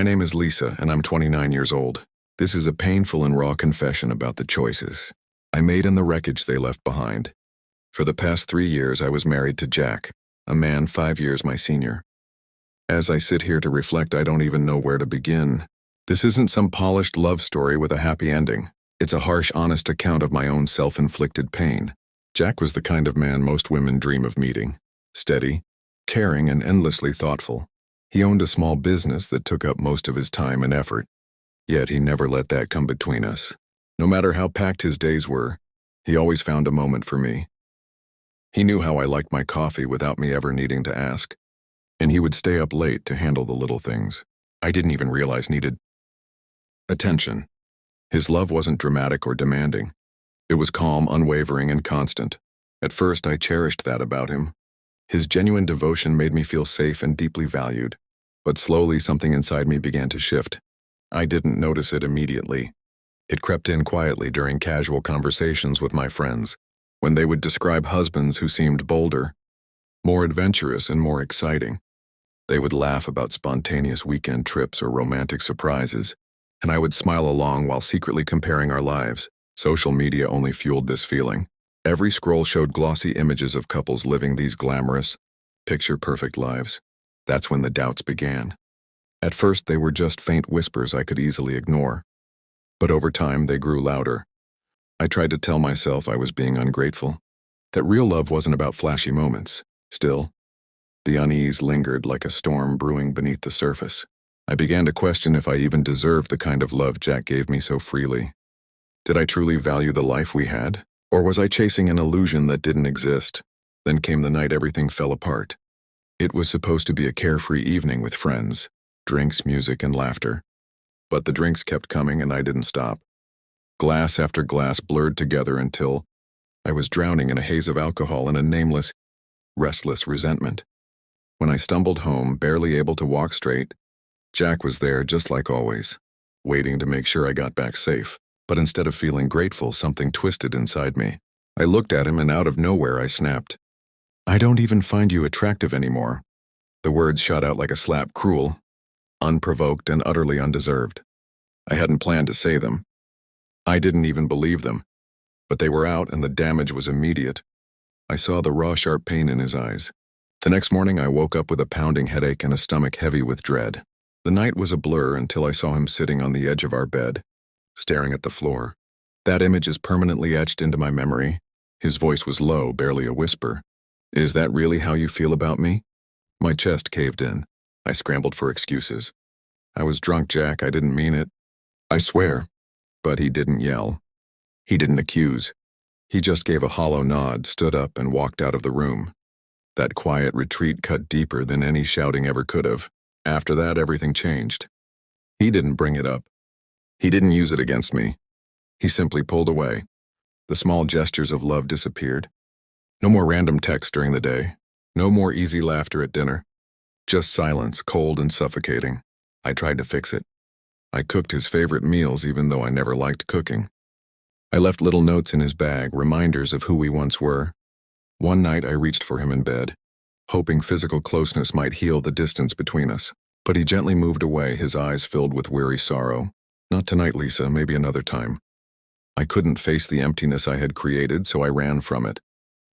My name is Lisa, and I'm 29 years old. This is a painful and raw confession about the choices I made in the wreckage they left behind. For the past 3 years, I was married to Jack, a man 5 years my senior. As I sit here to reflect, I don't even know where to begin. This isn't some polished love story with a happy ending. It's a harsh, honest account of my own self-inflicted pain. Jack was the kind of man most women dream of meeting. Steady, caring, and endlessly thoughtful. He owned a small business that took up most of his time and effort. Yet he never let that come between us. No matter how packed his days were, he always found a moment for me. He knew how I liked my coffee without me ever needing to ask. And he would stay up late to handle the little things I didn't even realize needed attention. His love wasn't dramatic or demanding. It was calm, unwavering, and constant. At first, I cherished that about him. His genuine devotion made me feel safe and deeply valued. But slowly, something inside me began to shift. I didn't notice it immediately. It crept in quietly during casual conversations with my friends, when they would describe husbands who seemed bolder, more adventurous, and more exciting. They would laugh about spontaneous weekend trips or romantic surprises, and I would smile along while secretly comparing our lives. Social media only fueled this feeling. Every scroll showed glossy images of couples living these glamorous, picture-perfect lives. That's when the doubts began. At first, they were just faint whispers I could easily ignore. But over time, they grew louder. I tried to tell myself I was being ungrateful, that real love wasn't about flashy moments. Still, the unease lingered like a storm brewing beneath the surface. I began to question if I even deserved the kind of love Jack gave me so freely. Did I truly value the life we had? Or was I chasing an illusion that didn't exist? Then came the night everything fell apart. It was supposed to be a carefree evening with friends, drinks, music, and laughter. But the drinks kept coming and I didn't stop. Glass after glass blurred together until I was drowning in a haze of alcohol and a nameless, restless resentment. When I stumbled home, barely able to walk straight, Jack was there just like always, waiting to make sure I got back safe. But instead of feeling grateful, something twisted inside me. I looked at him and out of nowhere I snapped. "I don't even find you attractive anymore." The words shot out like a slap, cruel, unprovoked, and utterly undeserved. I hadn't planned to say them. I didn't even believe them. But they were out and the damage was immediate. I saw the raw, sharp pain in his eyes. The next morning I woke up with a pounding headache and a stomach heavy with dread. The night was a blur until I saw him sitting on the edge of our bed, staring at the floor. That image is permanently etched into my memory. His voice was low, barely a whisper. "Is that really how you feel about me?" My chest caved in. I scrambled for excuses. "I was drunk, Jack. I didn't mean it. I swear." But he didn't yell. He didn't accuse. He just gave a hollow nod, stood up, and walked out of the room. That quiet retreat cut deeper than any shouting ever could have. After that, everything changed. He didn't bring it up. He didn't use it against me. He simply pulled away. The small gestures of love disappeared. No more random texts during the day. No more easy laughter at dinner. Just silence, cold and suffocating. I tried to fix it. I cooked his favorite meals even though I never liked cooking. I left little notes in his bag, reminders of who we once were. One night I reached for him in bed, hoping physical closeness might heal the distance between us. But he gently moved away, his eyes filled with weary sorrow. "Not tonight, Lisa, maybe another time." I couldn't face the emptiness I had created, so I ran from it.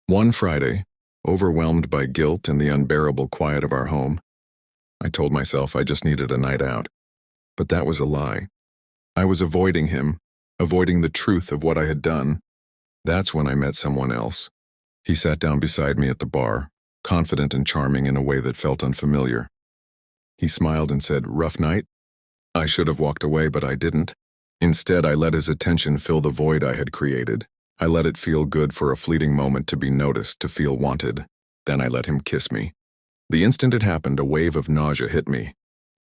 One Friday, overwhelmed by guilt and the unbearable quiet of our home, I told myself I just needed a night out. But that was a lie. I was avoiding him, avoiding the truth of what I had done. That's when I met someone else. He sat down beside me at the bar, confident and charming in a way that felt unfamiliar. He smiled and said, "Rough night?" I should have walked away, but I didn't. Instead, I let his attention fill the void I had created. I let it feel good for a fleeting moment to be noticed, to feel wanted. Then I let him kiss me. The instant it happened, a wave of nausea hit me.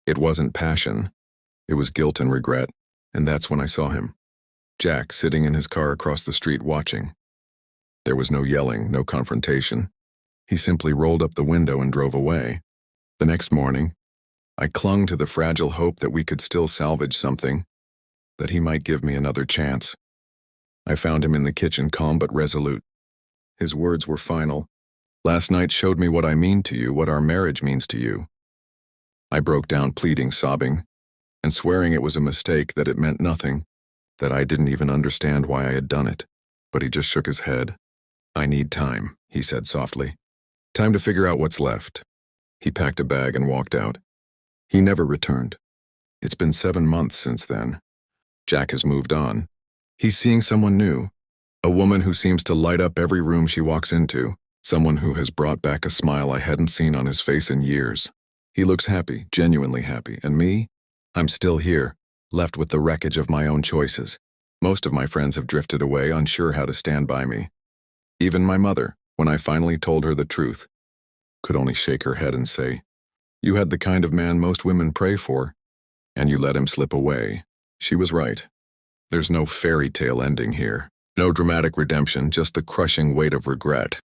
It wasn't passion. It was guilt and regret, and that's when I saw him. Jack sitting in his car across the street watching. There was no yelling, no confrontation. He simply rolled up the window and drove away. The next morning, I clung to the fragile hope that we could still salvage something, that he might give me another chance. I found him in the kitchen, calm but resolute. His words were final. "Last night showed me what I mean to you, what our marriage means to you." I broke down, pleading, sobbing. and swearing it was a mistake, that it meant nothing, that I didn't even understand why I had done it. But he just shook his head. "I need time," he said softly. "Time to figure out what's left." He packed a bag and walked out. He never returned. It's been 7 months since then. Jack has moved on. He's seeing someone new, a woman who seems to light up every room she walks into, someone who has brought back a smile I hadn't seen on his face in years. He looks happy, genuinely happy, and me? I'm still here, left with the wreckage of my own choices. Most of my friends have drifted away, unsure how to stand by me. Even my mother, when I finally told her the truth, could only shake her head and say, "You had the kind of man most women pray for, and you let him slip away." She was right. There's no fairy tale ending here. No dramatic redemption, just the crushing weight of regret.